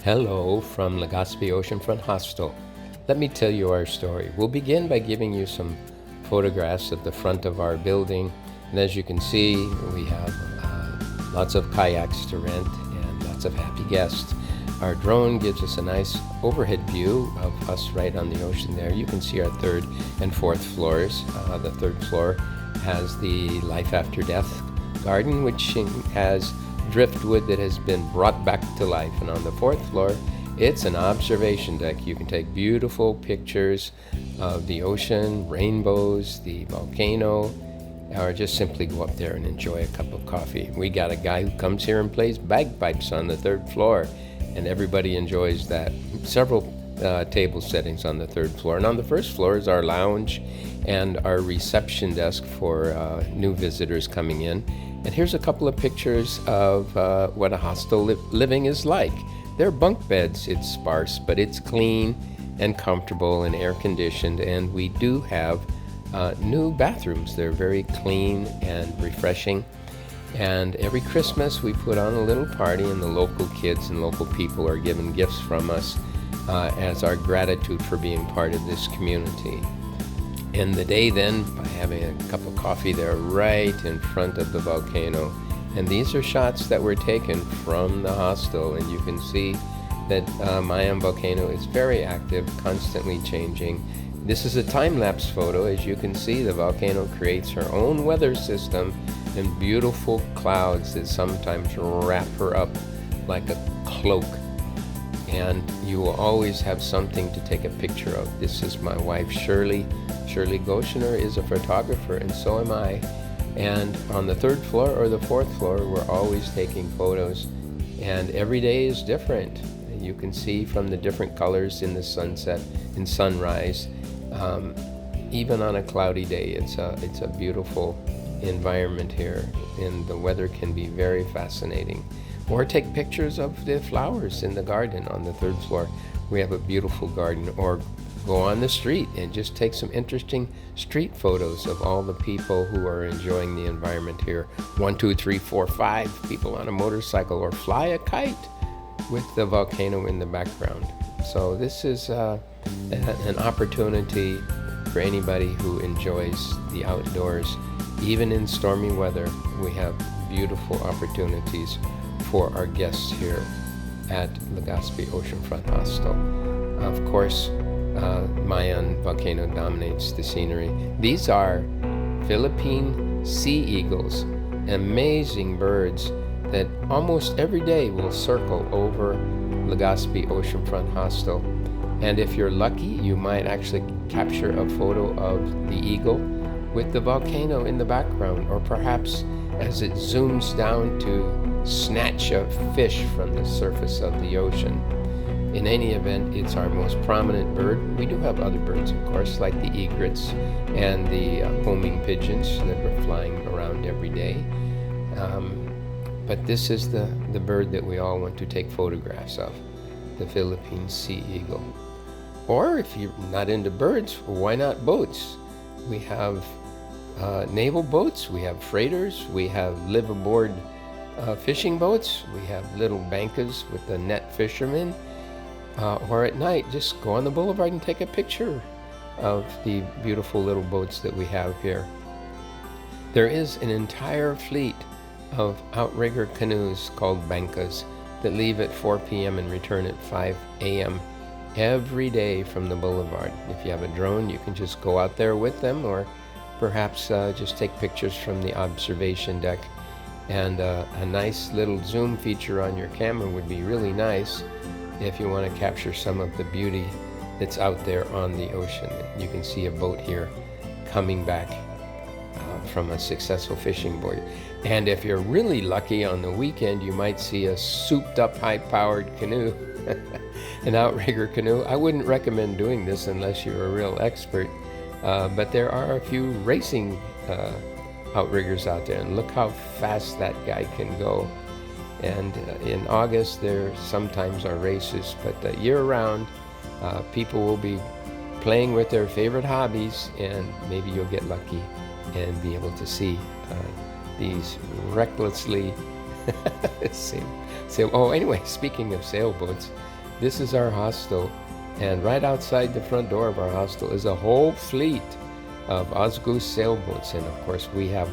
Hello from Legazpi Oceanfront Hostel. Let me tell you our story. We'll begin by giving you some photographs of the front of our building. And as you can see, we have lots of kayaks to rent and lots of happy guests. Our drone gives us a nice overhead view of us right on the ocean there. You can see our third and fourth floors. The third floor has the Life After Death garden, which has driftwood that has been brought back to life. And on the fourth floor, it's an observation deck. You can take beautiful pictures of the ocean, rainbows, the volcano, or just simply go up there and enjoy a cup of coffee. We got a guy who comes here and plays bagpipes on the third floor, and everybody enjoys that. Several table settings on the third floor. And on the first floor is our lounge and our reception desk for new visitors coming in. And here's a couple of pictures of what a hostel living is like. They're bunk beds. It's sparse, but it's clean and comfortable and air conditioned. And we do have new bathrooms. They're very clean and refreshing. And every Christmas we put on a little party, and the local kids and local people are given gifts from us as our gratitude for being part of this community. End the day then by having a cup of coffee there right in front of the volcano. And these are shots that were taken from the hostel, and you can see that Mayan volcano is very active, constantly changing. This is a time-lapse photo. As you can see, the volcano creates her own weather system and beautiful clouds that sometimes wrap her up like a cloak. And you will always have something to take a picture of. This is my wife, Shirley. Shirley Goshener is a photographer, and so am I. And on the third floor or the fourth floor, we're always taking photos. And every day is different. You can see from the different colors in the sunset and sunrise. Even on a cloudy day, it's a beautiful environment here, and the weather can be very fascinating. Or take pictures of the flowers in the garden on the third floor. We have a beautiful garden. Or go on the street and just take some interesting street photos of all the people who are enjoying the environment here. 1, 2, 3, 4, 5 people on a motorcycle, or fly a kite with the volcano in the background. So this is an opportunity for anybody who enjoys the outdoors. Even in stormy weather, we have beautiful opportunities for our guests here at Legazpi Oceanfront Hostel. Of course, Mayan volcano dominates the scenery. These are Philippine sea eagles, amazing birds that almost every day will circle over Legazpi Oceanfront Hostel. And if you're lucky, you might actually capture a photo of the eagle with the volcano in the background, or perhaps as it zooms down to snatch a fish from the surface of the ocean. In any event, it's our most prominent bird. We do have other birds, of course, like the egrets and the homing pigeons that are flying around every day. But this is the bird that we all want to take photographs of, the Philippine sea eagle. Or if you're not into birds, why not boats? We have naval boats, we have freighters, we have live aboard fishing boats, we have little bancas with the net fishermen. Or at night, just go on the boulevard and take a picture of the beautiful little boats that we have here. There is an entire fleet of outrigger canoes called bancas that leave at 4 p.m. and return at 5 a.m. every day from the boulevard. If you have a drone, you can just go out there with them, or perhaps just take pictures from the observation deck. And a nice little zoom feature on your camera would be really nice if you want to capture some of the beauty that's out there on the ocean. You can see a boat here coming back from a successful fishing voyage. And if you're really lucky on the weekend, you might see a souped up high-powered canoe, an outrigger canoe. I wouldn't recommend doing this unless you're a real expert, but there are a few racing outriggers out there, and look how fast that guy can go. And in August, there sometimes are races, but year-round, people will be playing with their favorite hobbies, and maybe you'll get lucky and be able to see these recklessly Oh, anyway, speaking of sailboats, this is our hostel, and right outside the front door of our hostel is a whole fleet of Osgoose sailboats, and of course we have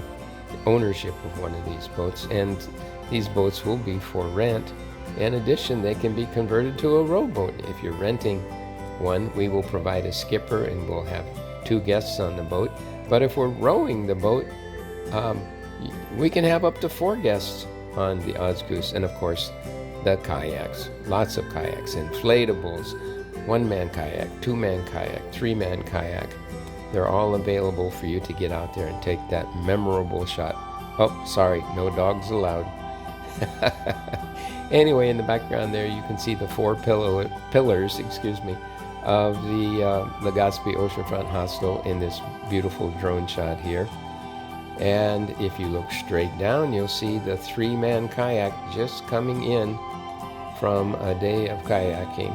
ownership of one of these boats, and these boats will be for rent. In addition, they can be converted to a rowboat. If you're renting one, we will provide a skipper and we'll have 2 guests on the boat. But if we're rowing the boat, we can have up to 4 guests on the Osgoose, and of course the kayaks, lots of kayaks, inflatables, 1-man kayak, 2-man kayak, 3-man kayak. They're all available for you to get out there and take that memorable shot. Oh, sorry, no dogs allowed. Anyway, in the background there you can see the 4 pillars, of the Legazpi Oceanfront Hostel in this beautiful drone shot here. And if you look straight down, you'll see the 3-man kayak just coming in from a day of kayaking.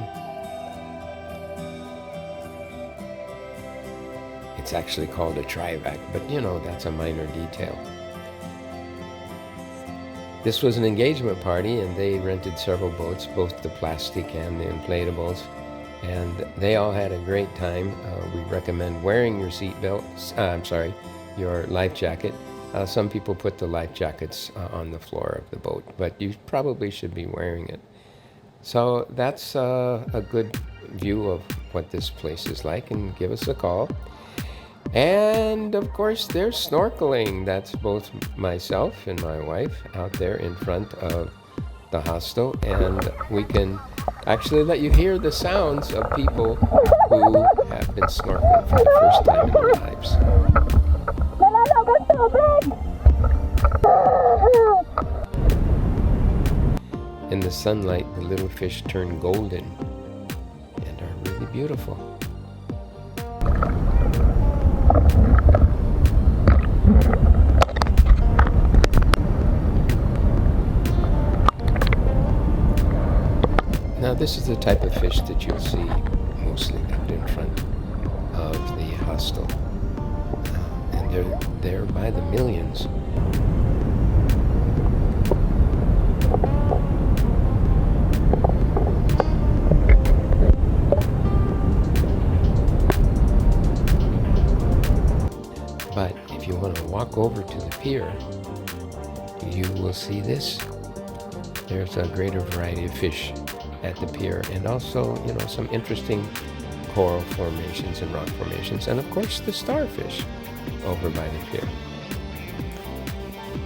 It's actually called a trivac, but you know, that's a minor detail. This was an engagement party, and they rented several boats, both the plastic and the inflatables, and they all had a great time. We recommend wearing your your life jacket. Some people put the life jackets on the floor of the boat, but you probably should be wearing it. So that's a good view of what this place is like, and give us a call. And of course there's snorkeling. That's both myself and my wife out there in front of the hostel, and we can actually let you hear the sounds of people who have been snorkeling for the first time in their lives. In the sunlight, the little fish turn golden and are really beautiful. Now this is the type of fish that you'll see mostly out in front of the hostel, and they're there by the millions. But if you want to walk over to the pier, you will see this. There's a greater variety of fish at the pier, and also, you know, some interesting coral formations and rock formations, and of course the starfish over by the pier.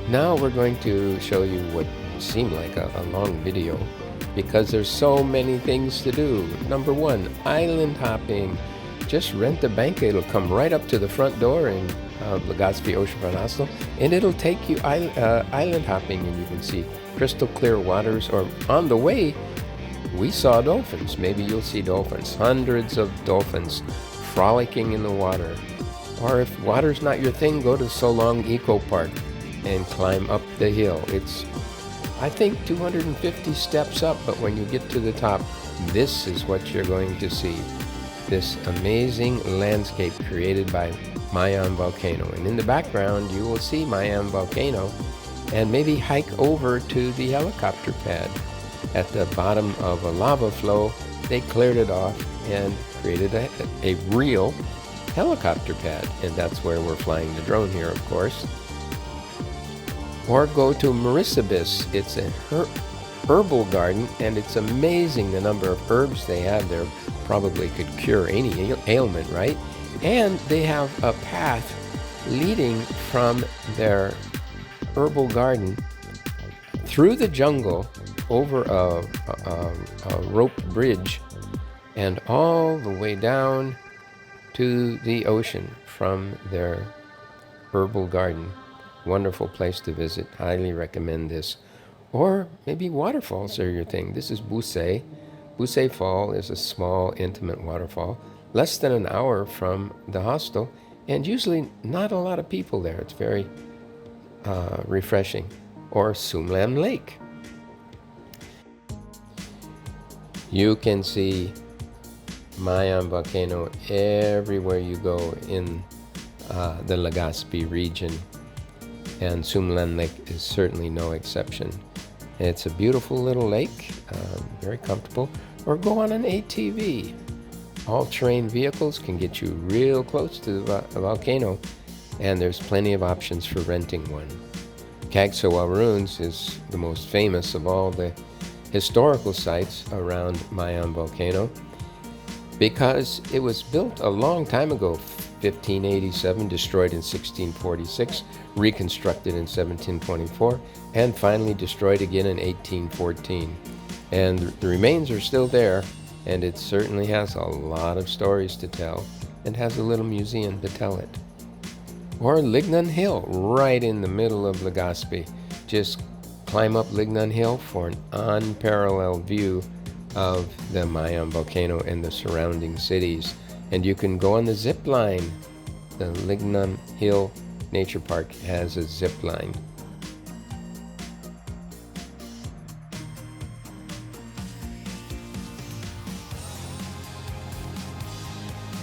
Now we're going to show you what seemed like a long video, because there's so many things to do. Number 1, island hopping. Just rent a banquet. It'll come right up to the front door in Legazpi Oceanfront Hostel, and it'll take you island hopping, and you can see crystal clear waters. Or on the way, we saw dolphins. Maybe you'll see dolphins. Hundreds of dolphins frolicking in the water. Or if water's not your thing, go to So Long Eco Park and climb up the hill. It's, I think, 250 steps up, but when you get to the top, this is what you're going to see. This amazing landscape created by Mayan Volcano. And in the background, you will see Mayan Volcano, and maybe hike over to the helicopter pad. At the bottom of a lava flow, they cleared it off and created a real helicopter pad, and that's where we're flying the drone here, of course. Or go to Mauricibus. It's a herbal garden, and it's amazing the number of herbs they have there. Probably could cure any ailment, right? And they have a path leading from their herbal garden through the jungle, over a rope bridge, and all the way down to the ocean from their herbal garden. Wonderful place to visit. Highly recommend this. Or maybe waterfalls are your thing. This is Busay. Busay Fall is a small, intimate waterfall, less than an hour from the hostel, and usually not a lot of people there. It's very refreshing. Or Sumlam Lake. You can see Mayan Volcano everywhere you go in the Legazpi region, and Sumlam Lake is certainly no exception. It's a beautiful little lake, very comfortable. Or go on an ATV. All-terrain vehicles can get you real close to the volcano, and there's plenty of options for renting one. Kagsawa Ruins is the most famous of all the historical sites around Mayon volcano because it was built a long time ago, 1587, destroyed in 1646, reconstructed in 1724, and finally destroyed again in 1814. And the remains are still there, and it certainly has a lot of stories to tell and has a little museum to tell it. Or Lignan Hill, right in the middle of Legazpi. Just climb up Lignan Hill for an unparalleled view of the Mayon volcano and the surrounding cities. And you can go on the zip line. The Lignan Hill Nature Park has a zip line.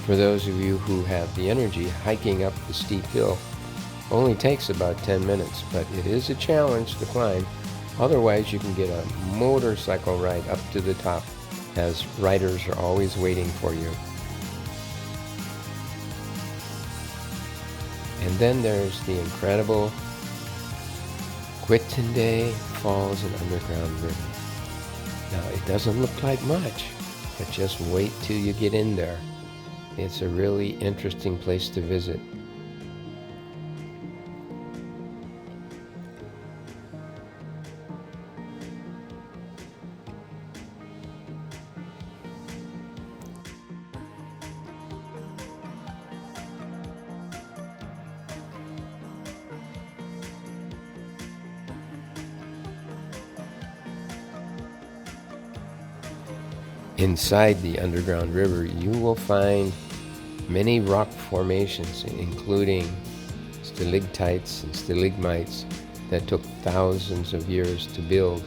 For those of you who have the energy, hiking up the steep hill only takes about 10 minutes, but it is a challenge to climb. Otherwise, you can get a motorcycle ride up to the top, as riders are always waiting for you. And then there's the incredible Kwitende Falls and Underground River. Now, it doesn't look like much, but just wait till you get in there. It's a really interesting place to visit. Inside the underground river, you will find many rock formations, including stalactites and stalagmites that took thousands of years to build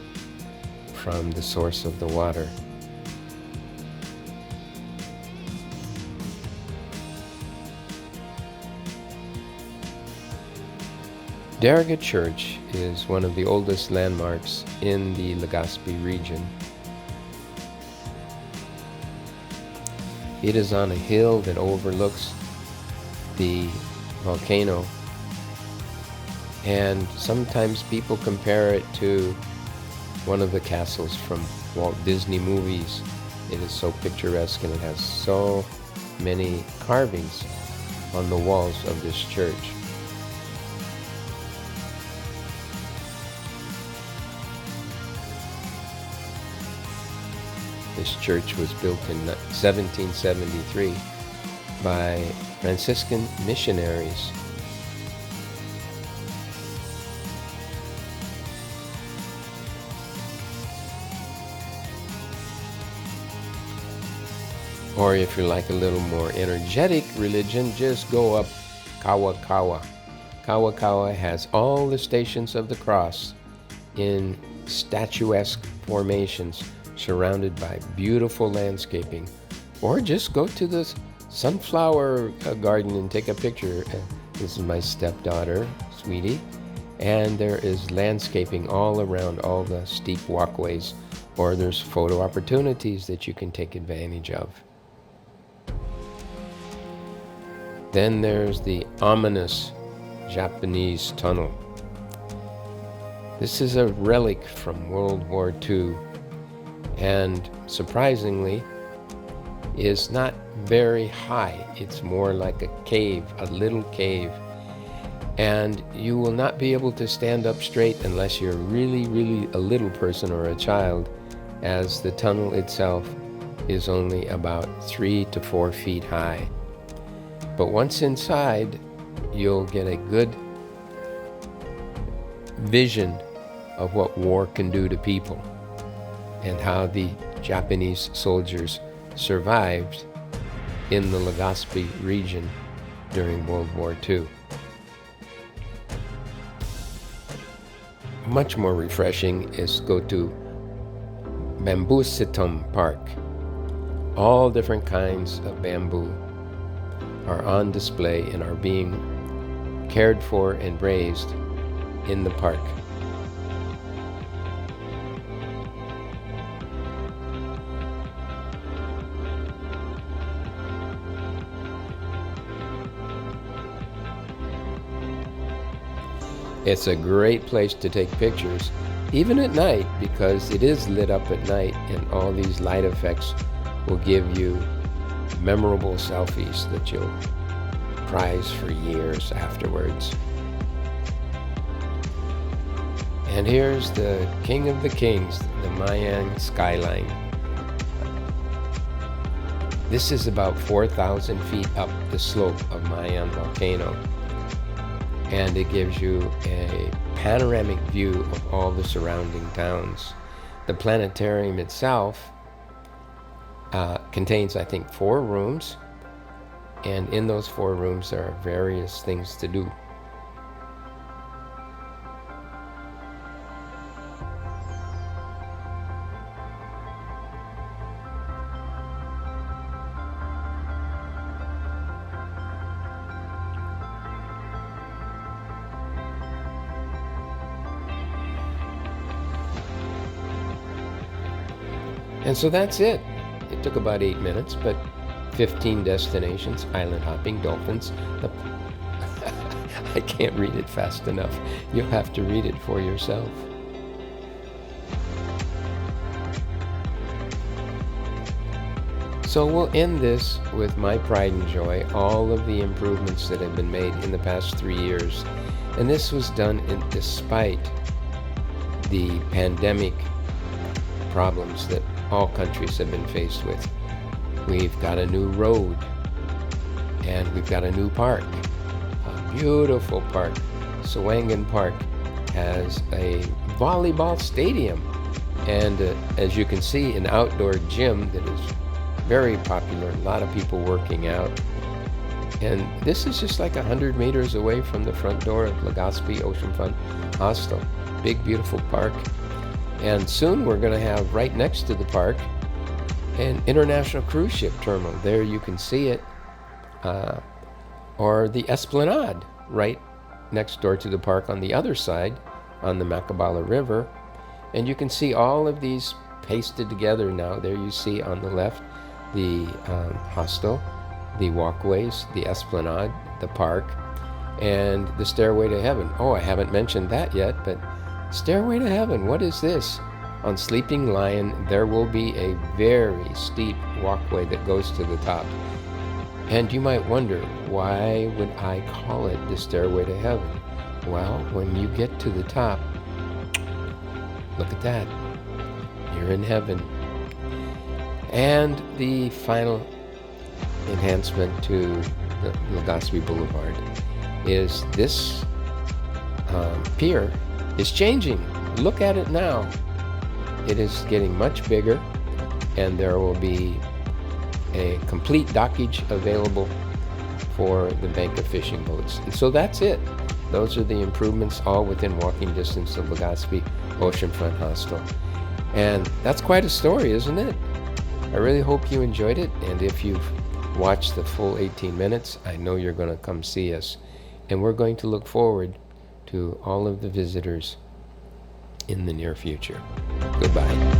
from the source of the water. Darga Church is one of the oldest landmarks in the Legazpi region. It is on a hill that overlooks the volcano, and sometimes people compare it to one of the castles from Walt Disney movies. It is so picturesque, and it has so many carvings on the walls of this church. This church was built in 1773 by Franciscan missionaries. Or if you're like a little more energetic religion, just go up Kawakawa. Kawakawa has all the stations of the cross in statuesque formations, surrounded by beautiful landscaping. Or just go to the sunflower garden and take a picture. This is my stepdaughter, Sweetie, and there is landscaping all around all the steep walkways, or there's photo opportunities that you can take advantage of. Then there's the ominous Japanese tunnel. This is a relic from World War II, and surprisingly is not very high. It's more like a cave, a little cave, and you will not be able to stand up straight unless you're really a little person or a child, as the tunnel itself is only about 3 to 4 feet high. But once inside, you'll get a good vision of what war can do to people, and how the Japanese soldiers survived in the Legazpi region during World War II. Much more refreshing is go to Bambusitum Park. All different kinds of bamboo are on display and are being cared for and raised in the park. It's a great place to take pictures, even at night, because it is lit up at night, and all these light effects will give you memorable selfies that you'll prize for years afterwards. And here's the king of the kings, the Mayan skyline. This is about 4,000 feet up the slope of Mayan volcano, and it gives you a panoramic view of all the surrounding towns. The planetarium itself contains, I think, 4 rooms, and in those 4 rooms there are various things to do. And so that's it. It took about 8 minutes, but 15 destinations, island hopping, dolphins. I can't read it fast enough. You'll have to read it for yourself. So we'll end this with my pride and joy, all of the improvements that have been made in the past 3 years. And this was done despite the pandemic problems that all countries have been faced with. We've got a new road, and we've got a new park, a beautiful park. Sawangan Park has a volleyball stadium, and as you can see, an outdoor gym that is very popular, a lot of people working out. And this is just like 100 meters away from the front door of Legazpi Oceanfront Hostel. Big, beautiful park. And soon we're going to have, right next to the park, an international cruise ship terminal. There you can see it. Or the Esplanade, right next door to the park on the other side, on the Macabala River. And you can see all of these pasted together now. There you see on the left the hostel, the walkways, the Esplanade, the park, and the Stairway to Heaven. Oh, I haven't mentioned that yet, but Stairway to Heaven, what is this? On Sleeping Lion, there will be a very steep walkway that goes to the top. And you might wonder, why would I call it the Stairway to Heaven? Well, when you get to the top, look at that. You're in heaven. And the final enhancement to the Legazpi Boulevard is this pier is changing. Look at it now. It is getting much bigger, and there will be a complete dockage available for the bank of fishing boats. And so that's it. Those are the improvements, all within walking distance of Legazpi Oceanfront Hostel. And that's quite a story, isn't it? I really hope you enjoyed it, and if you've watched the full 18 minutes, I know you're going to come see us. And we're going to look forward to all of the visitors in the near future. Goodbye.